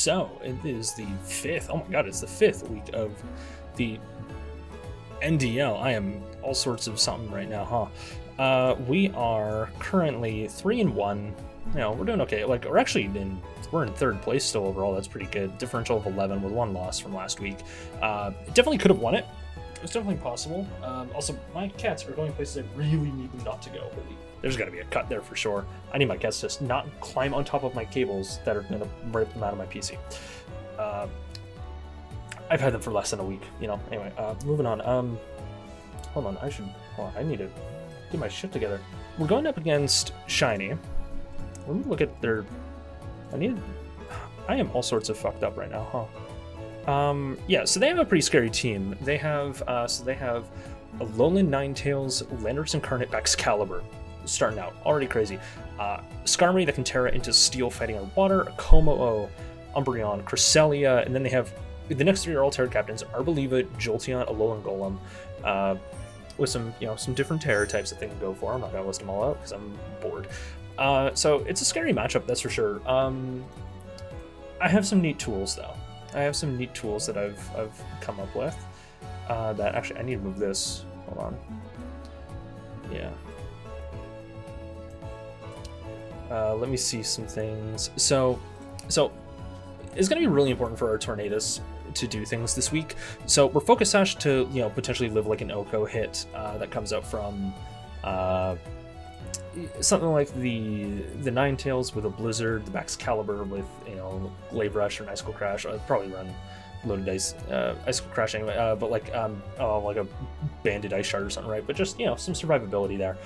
So it is the 5th. Oh my god, it's the 5th week of the NDL. I am all sorts of something right now, huh? We are currently 3-1. You know, we're doing okay. Like, we're in 3rd place still overall. That's pretty good. Differential of 11 with 1 loss from last week. Definitely could have won it. It's definitely possible. Also, my cats are going places I really need them not to go. There's got to be a cut there for sure. I need my cats to not climb on top of my cables that are going to rip them out of my PC. I've had them for less than a week, you know. Anyway, moving on. Hold on. I need to get my shit together. We're going up against Shiny. Let me look at their... I am all sorts of fucked up right now, huh? Yeah, so they have a pretty scary team. They have a Alolan Ninetales, Landorus Incarnate, Excalibur. Starting out, already crazy. Skarmory that can Terra into Steel fighting on water, a Koomo-o, Umbreon, Cresselia, and then they have... The next 3 are all Terra captains, Arboliva, Jolteon, Alolan Golem, with some different Terra types that they can go for. I'm not going to list them all out because I'm bored. So it's a scary matchup, that's for sure. I have some neat tools, though. I have some neat tools that I've come up with. That actually, I need to move this. Hold on. Yeah. Let me see some things. So it's going to be really important for our Tornadus to do things this week. So we're Focus Sash to, potentially live like an Oko hit that comes out from something like the Ninetales with a Blizzard, the Excalibur with, Glaive Rush or an Icicle Crash. I'd probably run loaded ice, Icicle Crash anyway, but like a Banded Ice Shard or something, right? But just, some survivability there.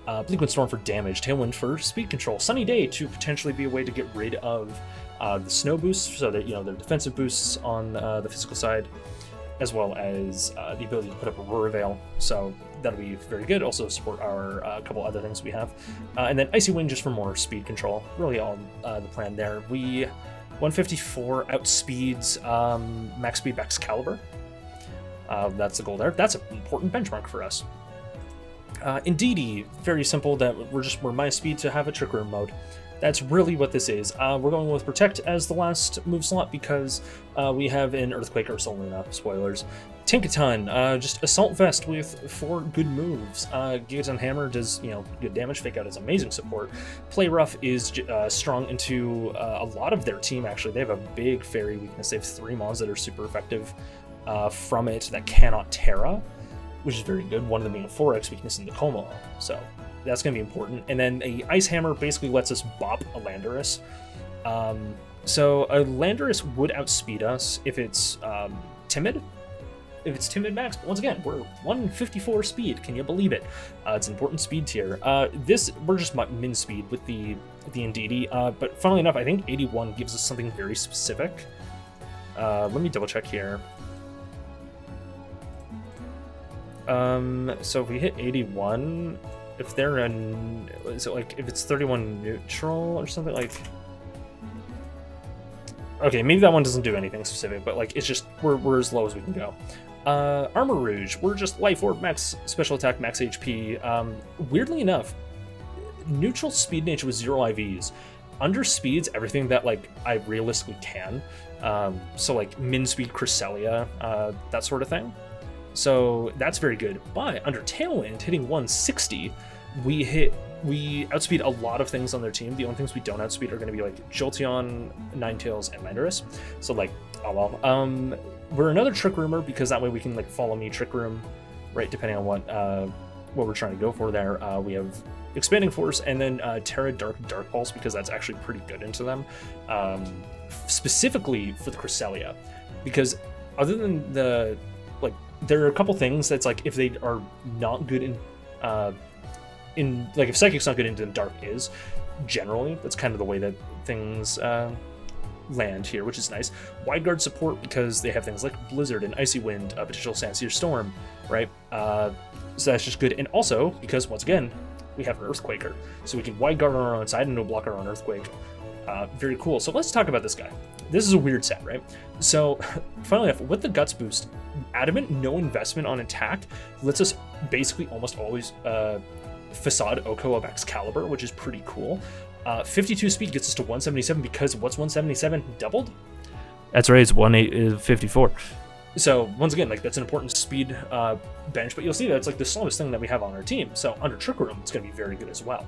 Bleakwind Storm for damage, Tailwind for speed control, Sunny Day to potentially be a way to get rid of the snow boosts, so that, their defensive boosts on the physical side, as well as the ability to put up a Aurora Veil, so that'll be very good. Also support our couple other things we have. And then Icy Wind just for more speed control, really all the plan there. We 154 outspeeds max speed Excalibur. That's the goal there. That's an important benchmark for us. Indeedee, very simple, that we're minus speed to have a Trick Room mode. That's really what this is. We're going with Protect as the last move slot because we have an Earthquake Ursaluna, spoilers. Tinkaton, just Assault Vest with 4 good moves. Gigaton Hammer does, good damage. Fake Out is amazing support. Play Rough is strong into a lot of their team, actually. They have a big Fairy weakness. They have 3 mons that are super effective from it that cannot Terra, which is very good. One of them being a 4x weakness in the Koomo-o. So that's going to be important. And then a Ice Hammer basically lets us bop a Landorus. So a Landorus would outspeed us if it's timid. If it's timid max, but once again, we're 154 speed. Can you believe it? It's an important speed tier. We're just min speed with the Indeedee. But funnily enough, I think 81 gives us something very specific. Let me double check here. So if we hit 81, if they're is it like if it's 31 neutral or something like? Okay, maybe that one doesn't do anything specific, but like it's just we're as low as we can go. Armor Rouge, we're just Life Orb, max special attack, max HP. Weirdly enough, neutral speed nature with 0 IVs underspeeds everything that like I realistically can. So like min speed Cresselia, that sort of thing. So that's very good. But under Tailwind, hitting 160, we outspeed a lot of things on their team. The only things we don't outspeed are going to be like Jolteon, Ninetales, and Landorus. So like, oh well. We're another Trick Roomer because that way we can like follow me Trick Room, right? Depending on what we're trying to go for there. We have Expanding Force and then Terra Dark Pulse because that's actually pretty good into them. Specifically for the Cresselia, because other than the like, there are a couple things that's like if they are not good in like if Psychic's not good into Dark is, generally that's kind of the way that things land here, which is nice. Wide Guard support because they have things like Blizzard and Icy Wind, potential Sandseer Storm, right? So that's just good. And also because once again we have an Earthquaker, so we can Wide Guard on our own side and no block our own Earthquake. Very cool. So let's talk about this guy. This is a weird set, right? So funnily enough, with the Guts boost, Adamant no investment on attack lets us basically almost always Facade Oko of Excalibur, which is pretty cool. 52 speed gets us to 177 because what's 177 doubled? That's right, it's 1/854. So once again, like that's an important speed bench, but you'll see that it's like the slowest thing that we have on our team. So under Trick Room, it's going to be very good as well.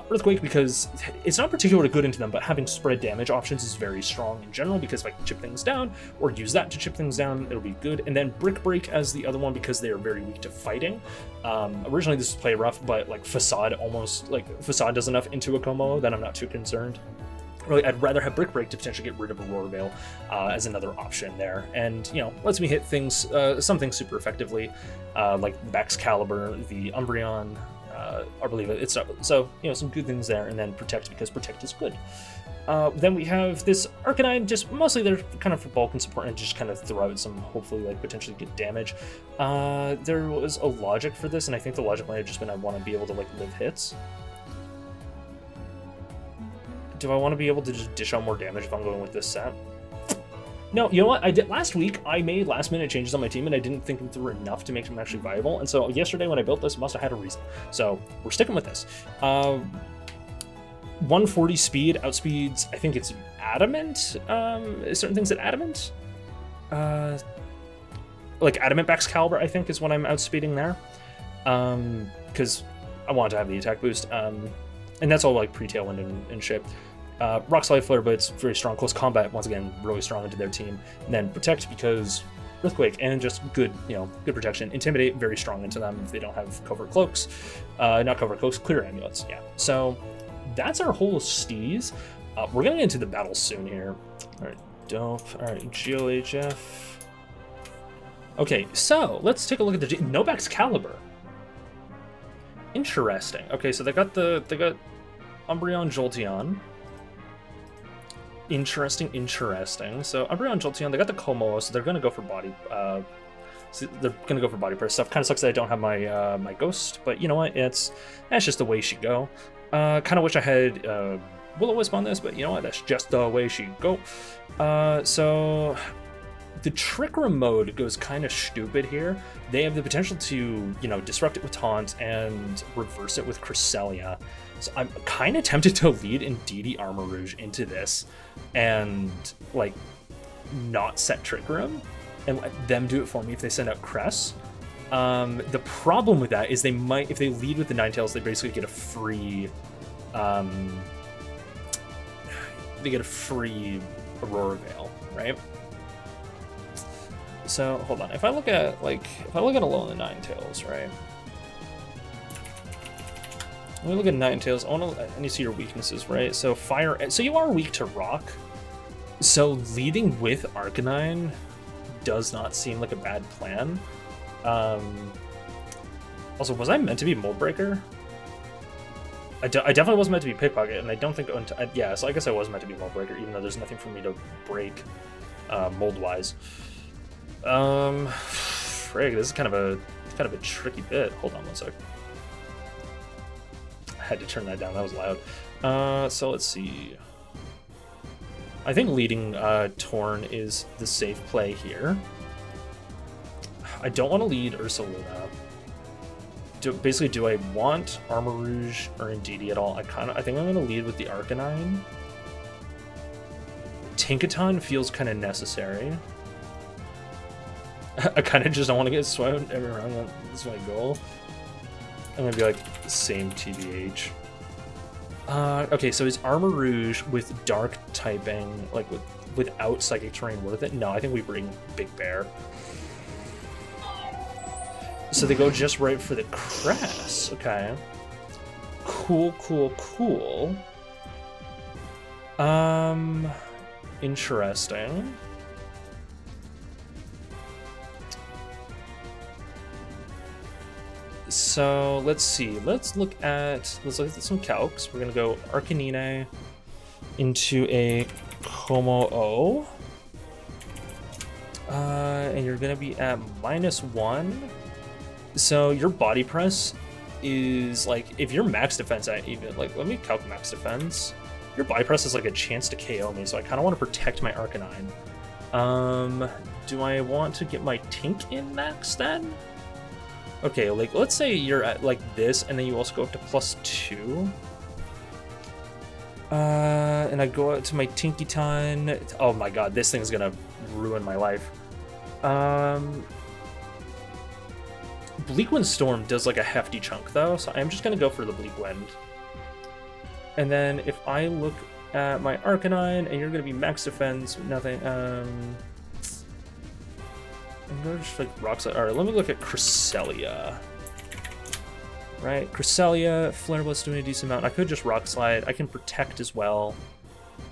Earthquake, because it's not particularly good into them, but having spread damage options is very strong in general, because if I can chip things down or use that to chip things down, it'll be good. And then Brick Break as the other one, because they are very weak to fighting. Originally this was play rough, but like Facade Facade does enough into a Koomo-o that I'm not too concerned. Really, I'd rather have Brick Break to potentially get rid of Aurora Veil as another option there. And, you know, lets me hit things, some things super effectively, like the Excalibur, the Umbreon, I believe it's so, you know, some good things there. And then Protect, because Protect is good. Then we have this Arcanine, just mostly they're kind of for bulk and support and just kind of throw out some, hopefully, like, potentially get damage. There was a logic for this, and I think the logic might have just been I want to be able to, like, live hits. Do I want to be able to just dish out more damage if I'm going with this set? No, you know what? I did last week. I made last-minute changes on my team, and I didn't think them through enough to make them actually viable. And so yesterday when I built this, must have had a reason. So we're sticking with this. 140 speed outspeeds. I think it's Adamant. Certain things at Adamant. Like Adamant Excalibur, I think, is what I'm outspeeding there. Because I want to have the attack boost. And that's all like pre-tailwind and shit. Rock Slide Flare, but it's very strong. Close Combat, once again, really strong into their team. And then Protect, because Earthquake, and just good, you know, good protection. Intimidate, very strong into them if they don't have Covert Cloaks. Not Covert Cloaks, Clear Amulets, yeah. So that's our whole steez. We're gonna get into the battle soon here. All right, dope. All right, GLHF. Okay, so let's take a look at the Noob Excalibur. Interesting. Okay, so they got Umbreon, Jolteon. Interesting. So Umbreon, Jolteon, they got the Koomo-o, so they're gonna go for body. Press stuff. Kind of sucks that I don't have my my Ghost, but you know what? That's just the way she go. Kind of wish I had Will-O-Wisp on this, but you know what? That's just the way she go. So the Trick Room mode goes kind of stupid here. They have the potential to, you know, disrupt it with Taunt and reverse it with Cresselia. So I'm kind of tempted to lead Ndl Armarouge into this and, like, not set Trick Room and let them do it for me if they send out Cress. The problem with that is they might, if they lead with the Ninetales, they basically get a free, Aurora Veil, right? So hold on. If I look at Alone in the Ninetales, right? When we look at Ninetales, I need to see your weaknesses, right? So fire. So you are weak to rock. So leading with Arcanine does not seem like a bad plan. Also, was I meant to be Mold Breaker? I definitely wasn't meant to be Pickpocket, and I don't think. Yeah, so I guess I was meant to be Mold Breaker, even though there's nothing for me to break mold-wise. Frig, this is kind of a tricky bit. Hold on one sec. I had to turn that down. That was loud. So let's see. I think leading Torn is the safe play here. I don't want to lead Ursaluna. Basically, do I want Armarouge or Ndl at all? I think I'm going to lead with the Arcanine. Tinkaton feels kind of necessary. I kind of just don't want to get swept every round. That's my goal. I'm going to be like, same TBH. Okay, so is Armarouge with Dark typing, like without Psychic Terrain worth it? No, I think we bring Big Bear. So they go just right for the Cress. Okay. Cool. Interesting. So let's see. Let's look at some calcs. We're gonna go Arcanine into a Koomo-o. And you're gonna be at -1. So your body press is like, if you're max defense at even, like, let me calc max defense. Your body press is like a chance to KO me, so I kind of want to protect my Arcanine. Do I want to get my Tink in max then? Okay, like, let's say you're at like this, and then you also go up to +2. And I go out to my Tinkyton. Oh my god, this thing's gonna ruin my life. Bleak Wind Storm does like a hefty chunk though, so I'm just gonna go for the Bleak Wind. And then if I look at my Arcanine, and you're gonna be max defense, nothing. I'm gonna just like Rock Slide. Alright, let me look at Cresselia. Right, Cresselia, Flare Blitz doing a decent amount. I could just Rock Slide. I can Protect as well.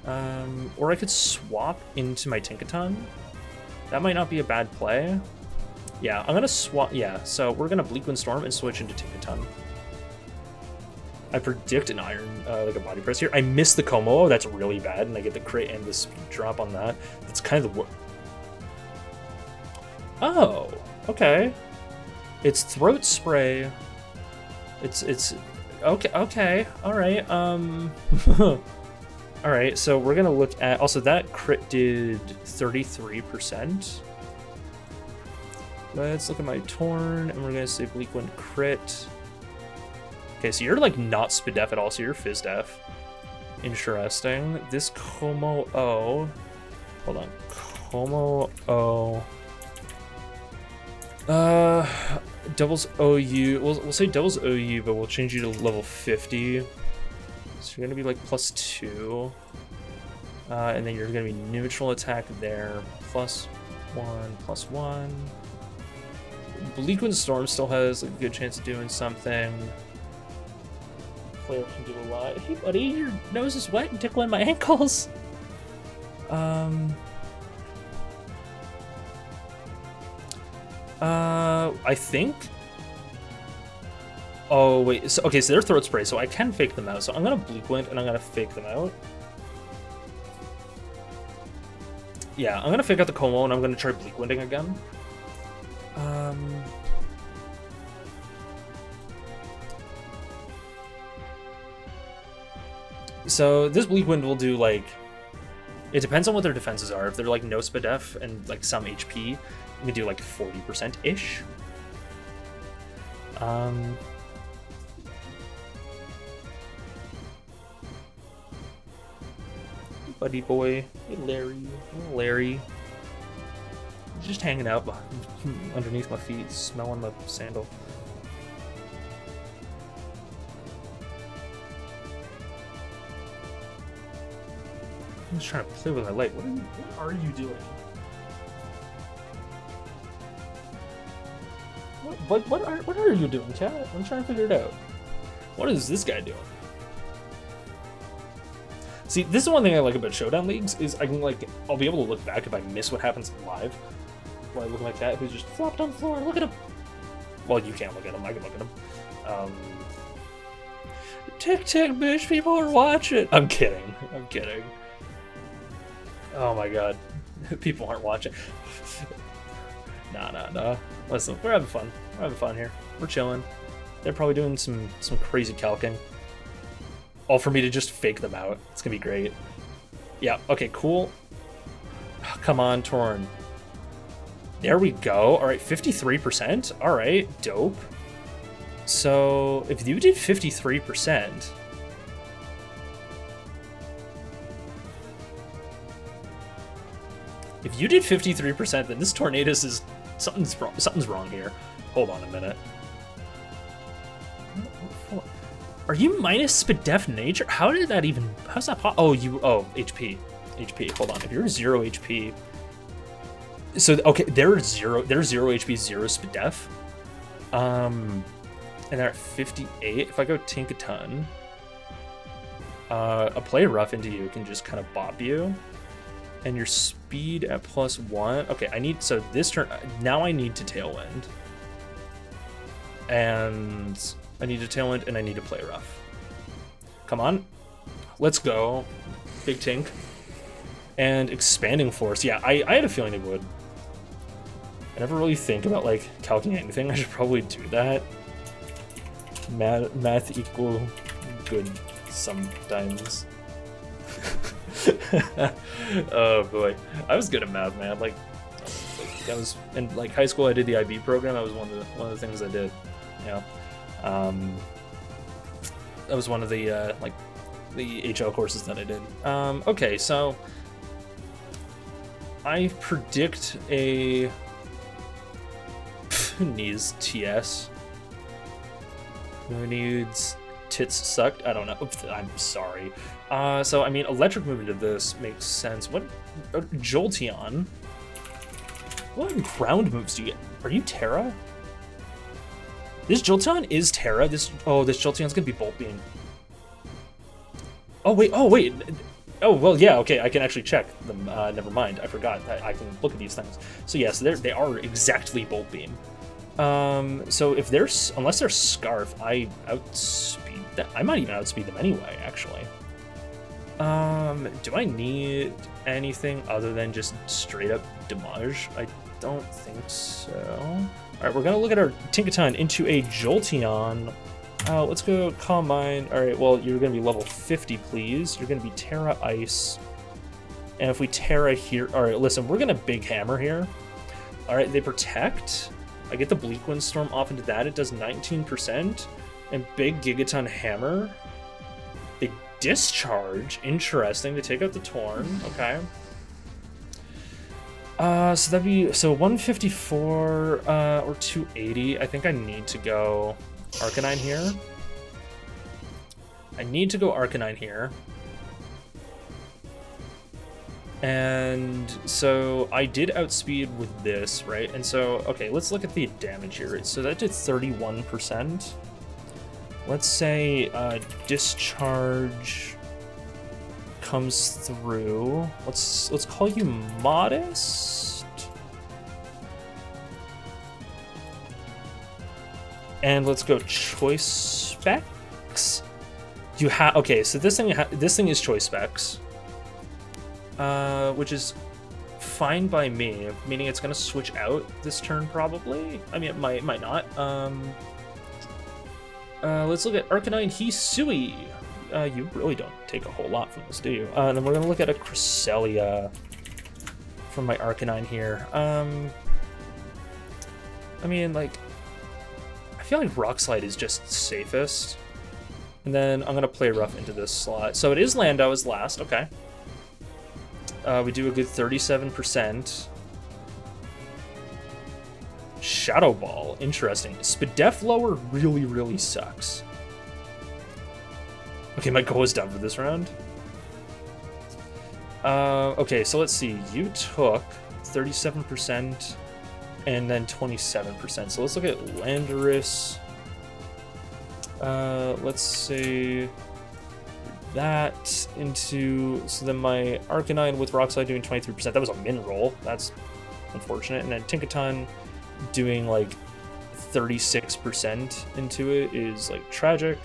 Or I could swap into my Tinkaton. That might not be a bad play. Yeah, I'm gonna swap. Yeah, so we're gonna Bleak Wind Storm and switch into Tinkaton. I predict an Iron, like a Body Press here. I miss the Koomo-o. That's really bad, and I get the crit and the speed drop on that. That's kind of the Oh, okay. It's Throat Spray. It's okay. All right. All right. So we're gonna look at also that crit did 33%. Let's look at my Torn, and we're gonna say Bleak Wind crit. Okay, so you're like not Speed Def at all, so you're Fizz Def. Interesting. This Koomo-o. Hold on. Koomo-o. Doubles OU. We'll say doubles OU, but we'll change you to level 50. So you're gonna be like +2. And then you're gonna be neutral attack there. +1. Bleak Wind Storm still has a good chance of doing something. Player can do a lot. Hey buddy, your nose is wet and tickling my ankles. I think. Oh wait, so, okay, so they're Throat Spray, so I can fake them out. So I'm gonna Bleak Wind and I'm gonna fake them out. Yeah, I'm gonna fake out the Koomo-o and I'm gonna try Bleak Winding again. So this Bleak Wind will do like, it depends on what their defenses are. If they're like no Speed Def and like some HP, you can do like 40%-ish. Buddy boy, hey Larry. Just hanging out underneath my feet, smelling the sandal. I'm just trying to play with my light. What are you doing? What are you doing, chat? I'm trying to figure it out. What is this guy doing? See, this is one thing I like about Showdown Leagues, is I can I'll be able to look back if I miss what happens live. While I look at my cat who's just flopped on the floor, look at him! Well, you can't look at him, I can look at him. Tick tick, bitch, people are watching! I'm kidding. Oh my god. People aren't watching. Nah. Listen, we're having fun. We're having fun here. We're chilling. They're probably doing some crazy calcing. All for me to just fake them out. It's gonna be great. Yeah, okay, cool. Oh, come on, Torn. There we go. Alright, 53%. Alright, dope. So, if you did 53%... If you did 53%, then this Tornadus is... Something's wrong here. Hold on a minute. Are you minus Speed Def nature? How did that even... How's that pop? Oh, HP. Hold on. If you're 0 HP... So, okay, they're 0 HP, 0 Speed Def. And they're at 58. If I go Tinkaton, a play rough into you can just kind of bop you. And your speed at +1. Okay, so this turn, now I need to Tailwind. And I need to Tailwind and I need to play rough. Come on. Let's go. Big Tink. And Expanding Force. Yeah, I had a feeling it would. I never really think about calculating anything. I should probably do that. Math equal good sometimes. Oh boy, I was good at math, man. I was in high school. I did the IB program. That was one of the things I did. Yeah, that was one of the the HL courses that I did. Okay, so I predict a who needs TS? Who needs tits sucked? I don't know. Oops, I'm sorry. So I mean, electric move into this makes sense. What Jolteon? What ground moves do you get? Are you Terra? This Jolteon is Terra. This Jolteon's gonna be Bolt Beam. Oh wait. Oh well, yeah. Okay, I can actually check them. Never mind. I forgot. I can look at these things. So yes, they are exactly Bolt Beam. So if unless they're Scarf, I outspeed that. I might even outspeed them anyway. Actually. Do I need anything other than just straight up damage? I don't think so. All right, we're gonna look at our Tinkaton into a Jolteon. Let's go Combine. All right, well, you're gonna be level 50, please. You're gonna be Terra Ice. And if we Terra here, all right, listen, we're gonna Big Hammer here. All right, they protect. I get the Bleak Windstorm off into that. It does 19%. And Big Gigaton Hammer. They Discharge. Interesting. To take out the Torn. Okay. So that'd be 154 or 280. I think I need to go Arcanine here. I need to go Arcanine here. And so I did outspeed with this, right? And so, okay, let's look at the damage here. So that did 31%. Let's say Discharge comes through. Let's call you Modest. And let's go Choice Specs. You have okay, so this thing is Choice Specs. Which is fine by me, meaning it's gonna switch out this turn probably. I mean, it might not. Let's look at Arcanine Hisui. You really don't take a whole lot from this, do you? And then we're gonna look at a Cresselia from my Arcanine here. I mean, like, I feel like Rock Slide is just safest. And then I'm gonna play Rough into this slot. So it is Lando as last, okay. We do a good 37%. Shadow Ball, interesting. Spadef lower really sucks. Okay, my goal is done for this round. Okay, so let's see. You took 37% and then 27%. So let's look at Landorus. Let's say that into, so then my Arcanine with Rock Slide doing 23%. That was a min roll. That's unfortunate. And then Tinkaton doing like 36% into it is like tragic.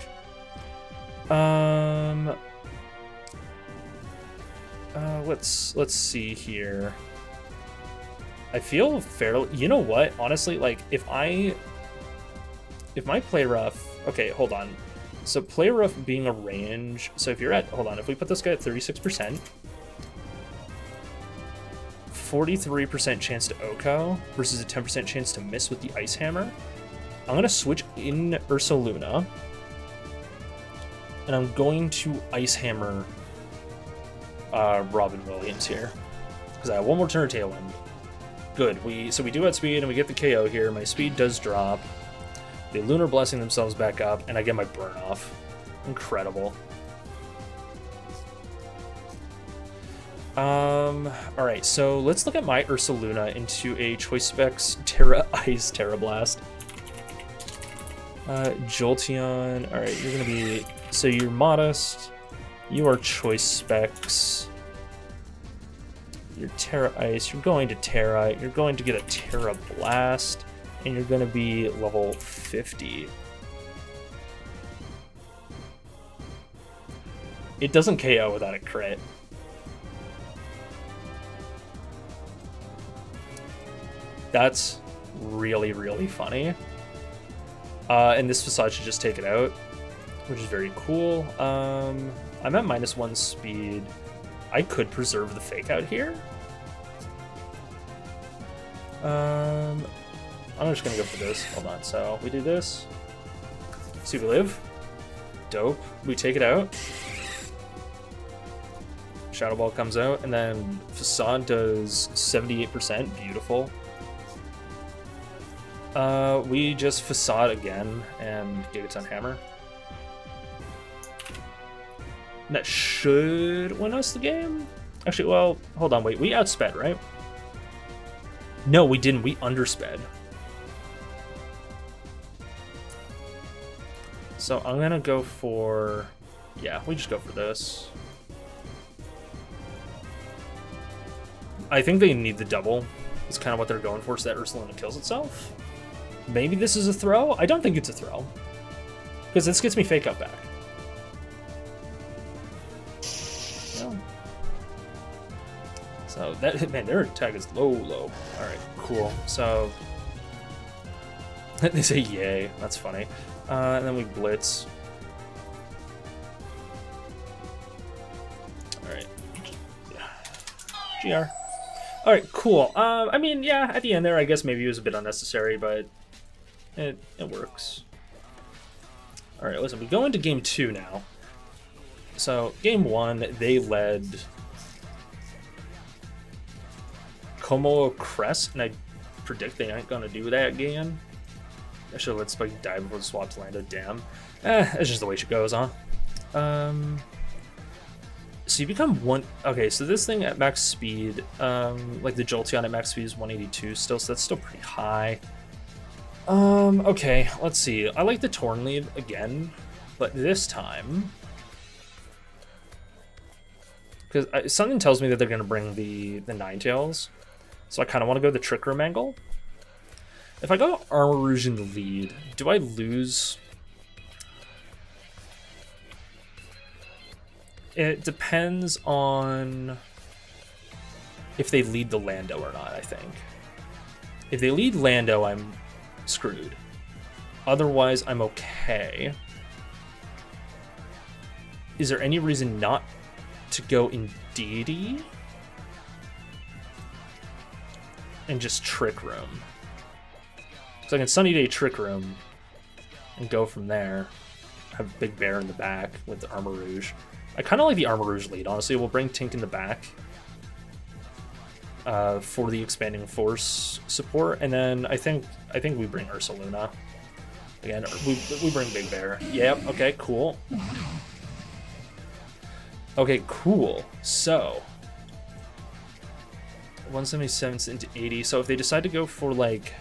Let's see here. I feel fairly, you know what? Honestly, like if my Play Rough, okay, hold on. So Play Rough being a range, so if you're at, hold on, if we put this guy at 36%, 43% chance to OHKO versus a 10% chance to miss with the Ice Hammer, I'm going to switch in Ursaluna, and I'm going to Ice Hammer Robin Williams here, because I have one more turn of Tailwind. Good, so we do outspeed, and we get the KO here. My speed does drop. They Lunar Blessing themselves back up, and I get my burn off. Incredible. Alright, so let's look at my Ursaluna into a Choice Specs Terra Ice Terra Blast. Jolteon, alright, you're gonna be, so you're Modest, you are Choice Specs, you're Terra Ice, you're going to Terra, you're going to get a Terra Blast, and you're going to be level 50. It doesn't KO without a crit. That's really funny. And this facade should just take it out, which is very cool. I'm at -1 speed. I could preserve the fake out here. I'm just gonna go for this. Hold on. So we do this. See if we live. Dope. We take it out. Shadow Ball comes out, and then Facade does 78%. Beautiful. We just Facade again and Gigaton Hammer. That should win us the game. Actually, well, hold on, wait. We outsped, right? No, we didn't. We undersped. So I'm gonna go for... Yeah, we just go for this. I think they need the double. It's kind of what they're going for, so that Ursaluna kills itself. Maybe this is a throw? I don't think it's a throw. Because this gets me fake out back. Yeah. So that, man, their attack is low. Alright, cool. So they say yay. That's funny. And then we blitz. Alright. GR. Alright, cool. I mean, yeah, at the end there, I guess maybe it was a bit unnecessary, but it works. Alright, listen, we go into game 2 now. So, game 1, they led Koomo-o Crest, and I predict they ain't gonna do that again. I should have let Spike die before the swaps landed. Damn. It's just the way she goes, huh? So you become one... Okay, so this thing at max speed, like the Jolteon at max speed is 182 still, so that's still pretty high. Okay, let's see. I like the Torn lead again, but this time... Because something tells me that they're going to bring the Ninetales, so I kind of want to go the Trick Room angle. If I go Armor Rouge in the lead, do I lose? It depends on if they lead the Lando or not, I think. If they lead Lando, I'm screwed. Otherwise, I'm okay. Is there any reason not to go in Deity? And just Trick Room? So I can Sunny Day Trick Room and go from there. Have Big Bear in the back with the Armor Rouge. I kind of like the Armor Rouge lead, honestly. We'll bring Tink in the back for the Expanding Force support, and then I think we bring Ursaluna. Again, we bring Big Bear. Yep, okay, cool. Okay, cool. So 177 into 80. So if they decide to go for like...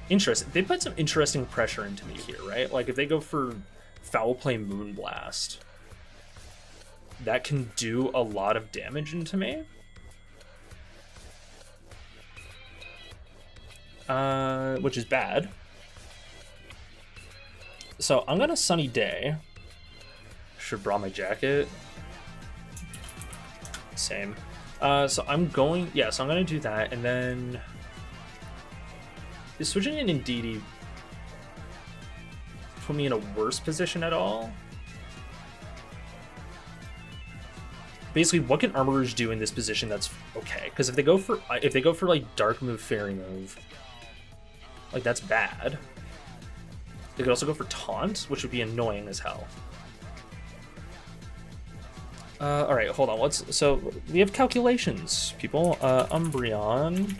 Interesting. They put some interesting pressure into me here, right? Like if they go for Foul Play Moonblast, that can do a lot of damage into me. Which is bad. So I'm gonna Sunny Day. Should draw my jacket. Same. So I'm going... Yeah, so I'm gonna do that, and then... Is switching in Ndl put me in a worse position at all? Basically, what can Armor Rouge do in this position that's okay? Because if they go for like Dark Move, Fairy Move, like that's bad. They could also go for Taunt, which would be annoying as hell. All right, hold on. So we have calculations, people. Umbreon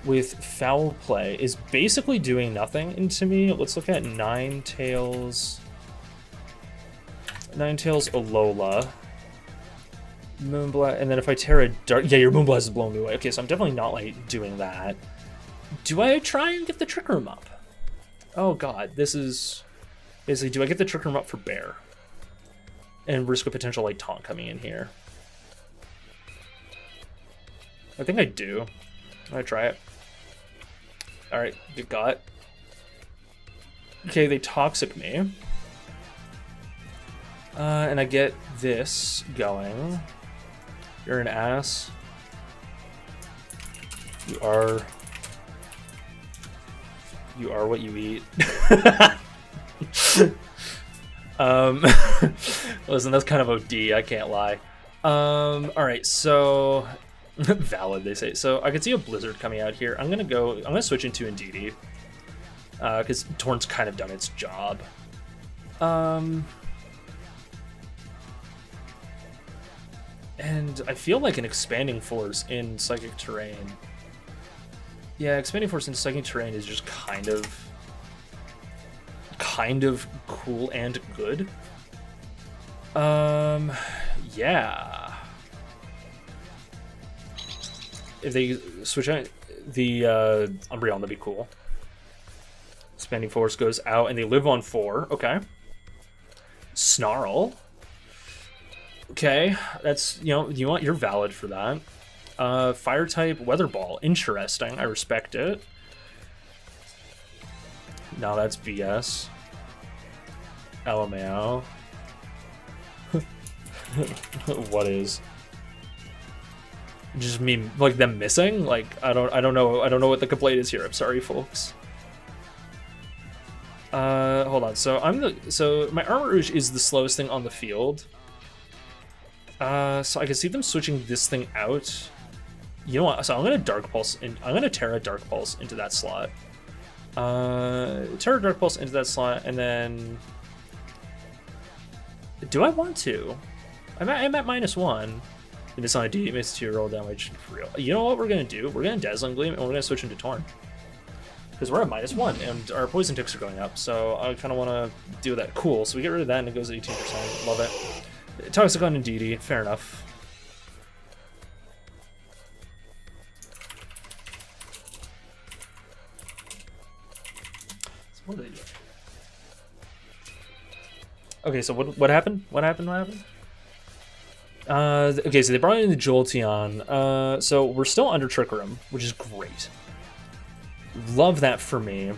with Foul Play is basically doing nothing into me. Let's look at Ninetales. Ninetales Alola. Moonblast, and then if I tear a Dark... Yeah, your Moonblast is blowing me away. Okay, so I'm definitely not, like, doing that. Do I try and get the Trick Room up? Oh, God. This is... Basically, do I get the Trick Room up for Bear? And risk a potential, like, taunt coming in here. I think I do. I'm gonna try it. Alright, get got. Okay, they Toxic me. And I get this going. You're an ass. You are what you eat. Listen, that's kind of OD, I can't lie. Alright, so valid, they say. So I can see a Blizzard coming out here. I'm gonna switch into Ndl. Because Torn's kind of done its job. And I feel like an Expanding Force in Psychic Terrain. Yeah, Expanding Force in Psychic Terrain is just kind of cool and good. Yeah. If they switch out the Umbreon, that'd be cool. Expanding Force goes out, and they live on 4. Okay. Snarl. Okay, that's, you're valid for that. Fire type Weather Ball. Interesting. I respect it. No, that's BS. LMAO. What is? Just me, like, them missing? Like, I don't know what the complaint is here. I'm sorry, folks. Hold on. So my Armarouge is the slowest thing on the field. So I can see them switching this thing out. You know what? So I'm gonna Dark Pulse, and I'm gonna Terra Dark Pulse into that slot. Terra Dark Pulse into that slot, and then do I want to? I'm at -1. And it's on a D, makes 2 roll damage for real. You know what we're gonna do? We're gonna Dazzling Gleam, and we're gonna switch into Torn. Because we're at -1, and our poison ticks are going up, so I kind of want to do that. Cool, so we get rid of that, and it goes to 18%. Love it. Toxicon and DD, fair enough. So what are they doing? Okay, so what happened? Okay, so they brought in the Jolteon. So we're still under Trick Room, which is great. Love that for me.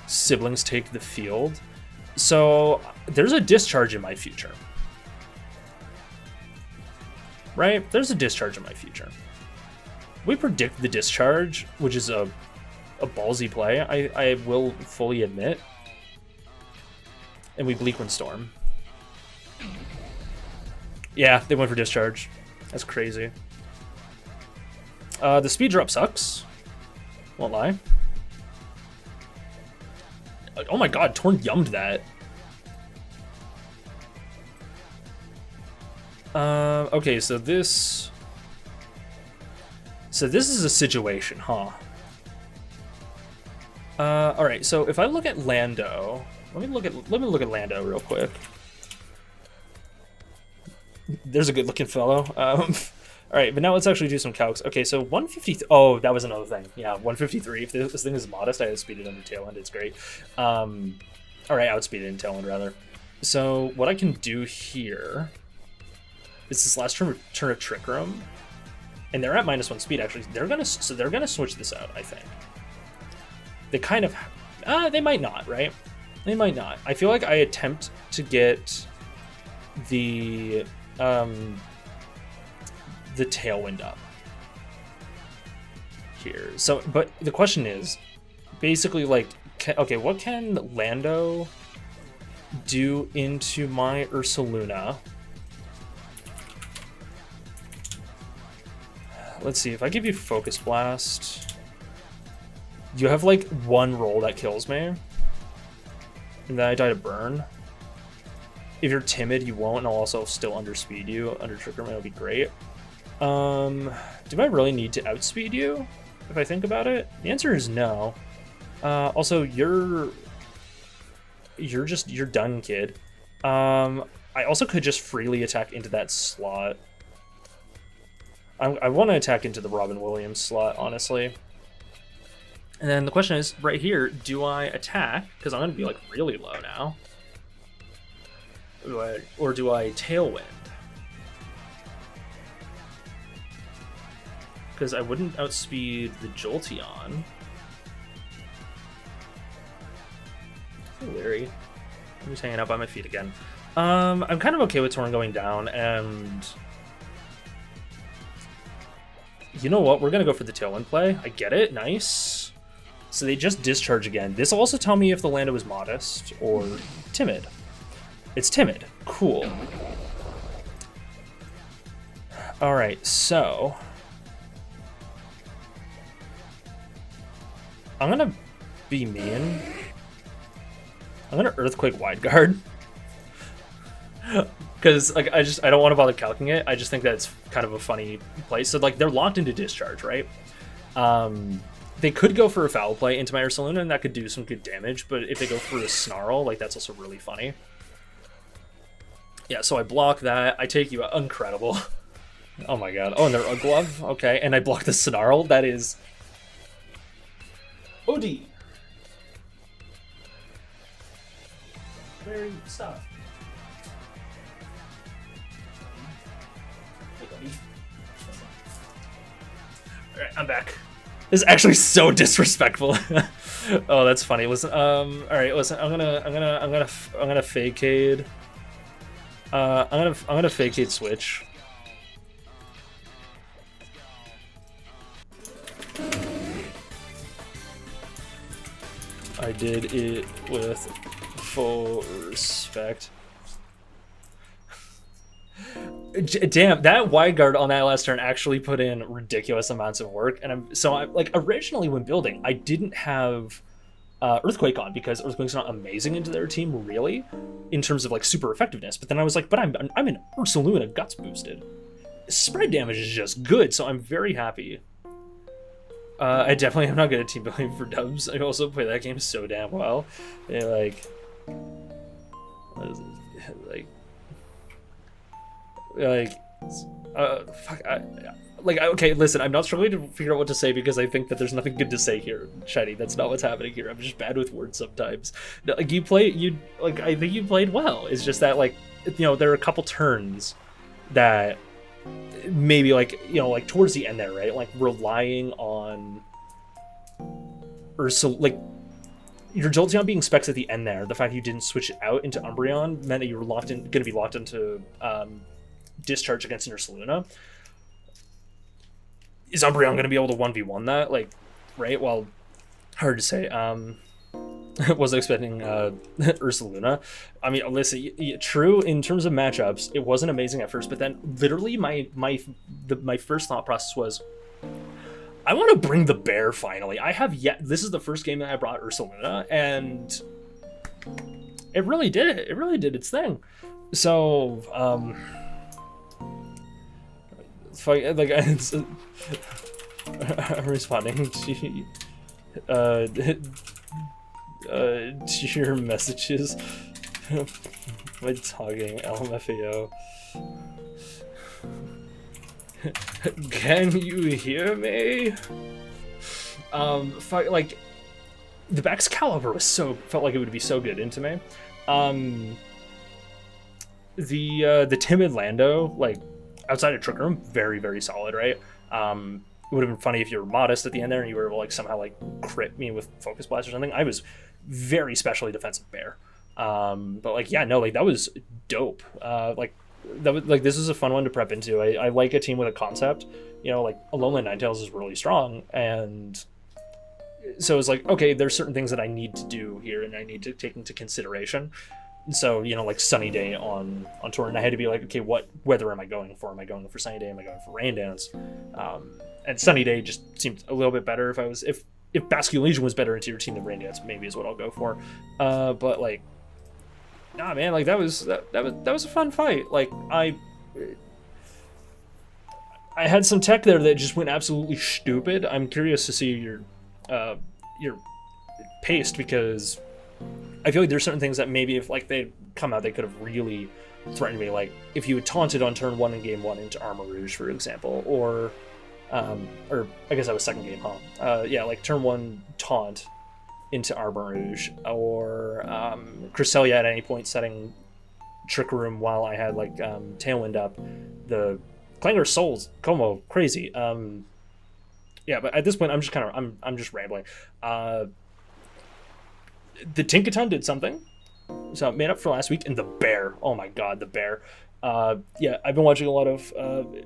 Siblings take the field. So there's a Discharge in my future. Right? There's a Discharge in my future. We predict the Discharge, which is a ballsy play, I will fully admit. And we Bleak Wind Storm. Yeah, they went for Discharge. That's crazy. The speed drop sucks. Won't lie. Oh my god, Torn yummed that. Okay, so this is a situation, huh? Alright, so if I look at Lando, let me look at Lando real quick. There's a good looking fellow. Alright, but now let's actually do some calcs. Okay, so 150. Oh, that was another thing. Yeah, 153. If this thing is modest, I outspeed it under Tail End. It's great. Alright, outspeed it in Tail End, rather. So what I can do here is this last turn of Trick Room. And they're at -1 speed, actually. They're gonna switch this out, I think. They kind of... they might not, right? They might not. I feel like I attempt to get the Tailwind up here. So, but the question is, basically, like, okay, what can Lando do into my Ursaluna? Let's see, if I give you Focus Blast, you have like one roll that kills me, and then I die to burn. If you're timid, you won't, and I'll also still underspeed you. Under Trick Room, it'll be great. Do I really need to outspeed you, if I think about it? The answer is no. Also, you're done, kid. I also could just freely attack into that slot. I want to attack into the Robin Williams slot, honestly. And then the question is, right here, do I attack? Because I'm going to be, like, really low now. Or do I Tailwind? Because I wouldn't outspeed the Jolteon. Leery. I'm just hanging up on my feet again. I'm kind of okay with Torn going down, and... You know what? We're going to go for the Tailwind play. I get it. Nice. So they just Discharge again. This will also tell me if the Lando is modest or timid. It's timid. Cool. Alright, so... I'm going to be mean. I'm going to Earthquake Wide Guard. because like I don't want to bother calcing it. I just think that's kind of a funny play. So like they're locked into discharge, right? They could go for a foul play into my Ursaluna, and that could do some good damage. But if they go for a snarl, like that's also really funny. Yeah, so I block that. I take you out. Incredible. Oh my god. Oh, and they're a glove. Okay, and I block the snarl. That is OD. Very stop. Alright, I'm back. This is actually so disrespectful. Oh, that's funny. Listen, alright, listen, I'm gonna fakade. I'm gonna fakade switch. I did it with full respect. Damn, that wide guard on that last turn actually put in ridiculous amounts of work, and I'm like originally when building, I didn't have Earthquake on because Earthquake's not amazing into their team really, in terms of like super effectiveness. But then I was like, but I'm in Ursaluna Guts boosted. Spread damage is just good, so I'm very happy. I definitely am not good at team building for dubs. I also play that game so damn well. Yeah, like, fuck. Okay, listen, I'm not struggling to figure out what to say because I think that there's nothing good to say here, Shiny. That's not what's happening here. I'm just bad with words sometimes. Like I think you played well. It's just that like, you know, there are a couple turns that maybe like, you know, like towards the end there, right? Like relying on like your Jolteon being specs at the end there, the fact you didn't switch it out into Umbreon meant that you were going to be locked into discharge against Ursaluna. Is Umbreon going to be able to 1v1 that? Like, right? Well, hard to say. Wasn't expecting Ursaluna. I mean, listen, true in terms of matchups, it wasn't amazing at first, but then literally my first thought process was, I want to bring the bear finally. This is the first game that I brought Ursaluna, and it really did it. It really did its thing. So, I'm responding to your messages by talking LMFAO. Can you hear me? Like the Excalibur was felt like it would be so good into me. The timid Lando, like outside of Trick Room, very, very solid, right? It would have been funny if you were modest at the end there and you were able to like somehow like crit me with Focus Blast or something. I was very specially defensive bear. But like, yeah, no, like that was dope. This is a fun one to prep into. I like a team with a concept, you know, like Alolan Ninetales is really strong, and so it's like, okay, there's certain things that I need to do here and I need to take into consideration. So, you know, like Sunny Day on tour, and I had to be like, okay, what weather am I going for? Am I going for Sunny Day? Am I going for Rain Dance? And Sunny Day just seemed a little bit better. If Basculation Legion was better into your team than Rain Dance, maybe is what I'll go for. But like, nah, man, like that was a fun fight. Like I had some tech there that just went absolutely stupid. I'm curious to see your paste, because I feel like there's certain things that maybe if like they'd come out, they could have really threatened me. Like if you had taunted on turn 1 in game 1 into Armor Rouge, for example, or I guess that was second game, huh? Yeah, like turn 1 taunt into Armor Rouge, or Cresselia at any point setting Trick Room while I had like Tailwind up. The Clangor Souls, Koomo-o, crazy. Yeah, but at this point, I'm just rambling. The Tinkaton did something, so it made up for last week. And the bear, oh my god, the bear. Yeah, I've been watching a lot of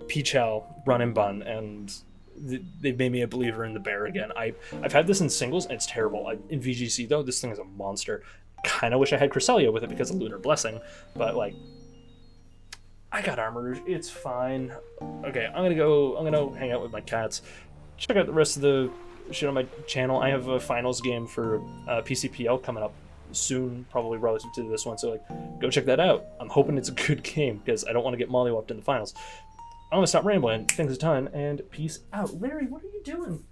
Peachal run and bun, and they've made me a believer in the bear again. I've had this in singles, and it's terrible. In VGC though, this thing is a monster. Kind of wish I had Cresselia with it because of Lunar Blessing, but like, I got Armor Rouge. It's fine. Okay, I'm gonna hang out with my cats. Check out the rest of the shit on my channel. I have a finals game for PCPL coming up soon, probably relative to this one. So like, go check that out. I'm hoping it's a good game because I don't want to get mollywopped in the finals. I'm gonna stop rambling. Thanks a ton, and peace out. Larry, what are you doing?